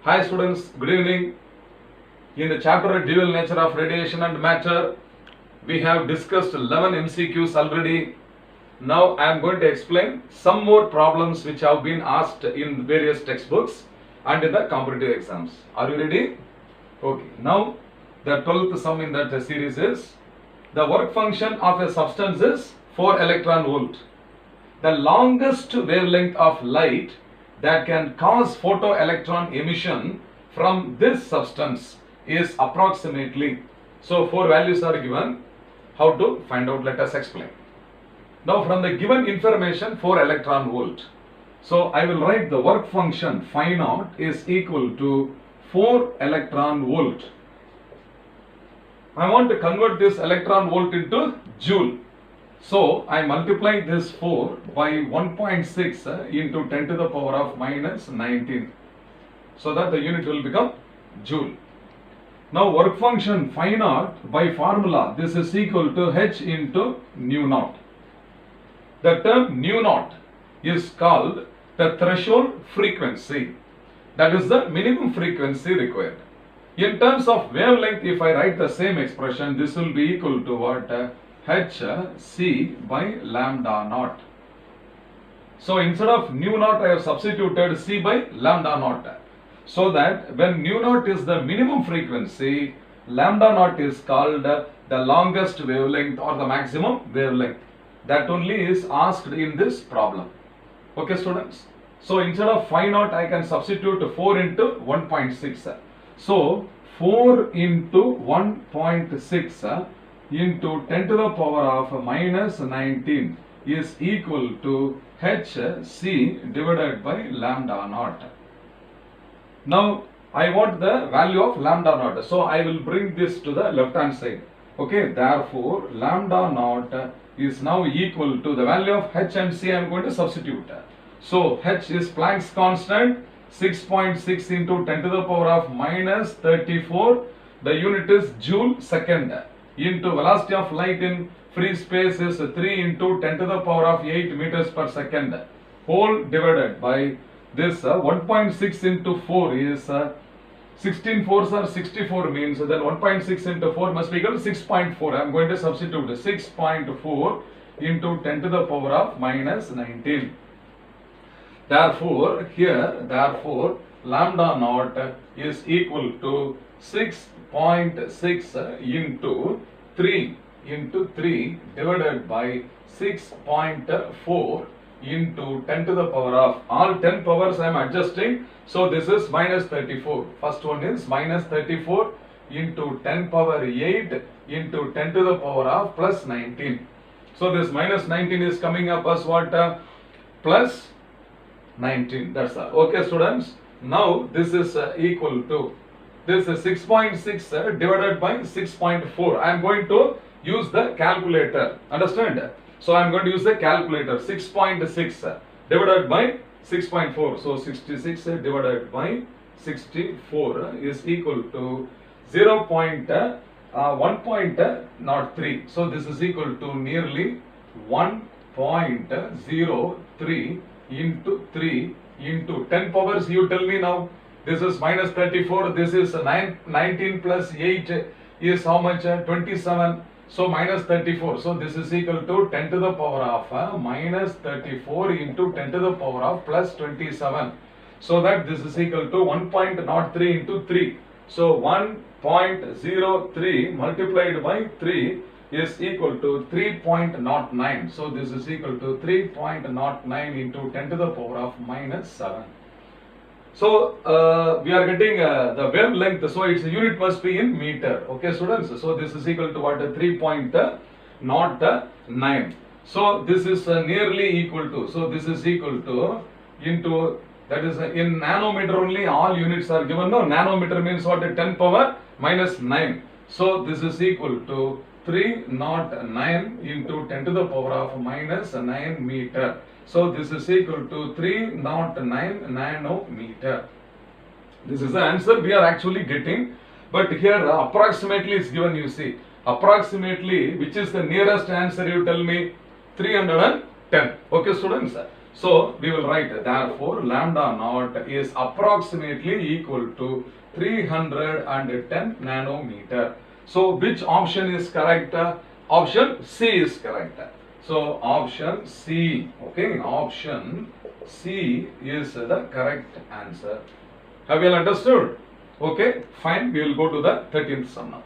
Hi students, good evening. In the chapter Dual Nature of Radiation and Matter, we have discussed 11 MCQs already. Now I am going to explain some more problems which have been asked in various textbooks and in the competitive exams. Are you ready? Okay. Now the 12th sum in that series is the work function of a substance is 4 electron volt. The longest wavelength of light that can cause photoelectron emission from this substance is approximately. So 4 values are given. How to find out? Let us explain. Now from the given information 4 electron volt. So I will write the work function phi naught is equal to 4 electron volt. I want to convert this electron volt into joule. So I multiply this 4 by 1.6 into 10 to the power of minus 19. So that the unit will become joule. Now work function phi naught by formula, this is equal to h into nu naught. The term nu naught is called the threshold frequency. That is the minimum frequency required. In terms of wavelength, if I write the same expression, this will be equal to what? H C by lambda naught. So instead of nu naught, I have substituted C by lambda naught. So that when nu naught is the minimum frequency, lambda naught is called the longest wavelength or the maximum wavelength. That only is asked in this problem. Okay students. So instead of phi naught, I can substitute 4 into 1.6. So 4 into 1.6 into 10 to the power of minus 19 is equal to HC divided by lambda naught. Now I want the value of lambda naught. So I will bring this to the left hand side. Okay, therefore lambda naught is now equal to the value of H and C. I am going to substitute. So H is Planck's constant, 6.6 into 10 to the power of minus 34. The unit is joule second. Into velocity of light in free space is 3 into 10 to the power of 8 meters per second. Whole divided by this 1.6 into 4 is 16 fours are 64, means then 1.6 into 4 must be equal to 6.4. I am going to substitute 6.4 into 10 to the power of minus 19. Therefore lambda naught is equal to 6.6 into 3 divided by 6.4 into 10 to the power of, all 10 powers I am adjusting. So this is minus 34. First one is minus 34 into 10 power 8 into 10 to the power of plus 19. So this minus 19 is coming up as what? Plus 19. That's all. Okay students. Now this is equal to, this is 6.6 divided by 6.4. I am going to use the calculator. Understand? So I am going to use the calculator. 6.6 divided by 6.4. So 66 divided by 64 is equal to 1.03. So this is equal to nearly 1.03 into 3 into 10 powers. You tell me now. This is minus 34. This is 19 plus 8 is how much? 27. So minus 34. So this is equal to 10 to the power of minus 34 into 10 to the power of plus 27. So that this is equal to 1.03 into 3. So 1.03 multiplied by 3 is equal to 3.09. So this is equal to 3.09 into 10 to the power of minus 7. So we are getting the wavelength, so its unit must be in meter. Okay students, so this is equal to what? 3.09. So this is nearly equal to, so this is equal to into, that is in nanometer only all units are given. No, nanometer means what? 10 power minus 9. So this is equal to 309 into 10 to the power of minus 9 meter. So this is equal to 309 nanometer. This is the answer we are actually getting. But here approximately is given, you see. Approximately, which is the nearest answer, you tell me? 310. Okay students. So we will write therefore lambda naught is approximately equal to 310 nanometer. So which option is correct? Option C is correct. So option C, okay, option C is the correct answer. Have you all understood? Okay, fine. We will go to the 13th sum now.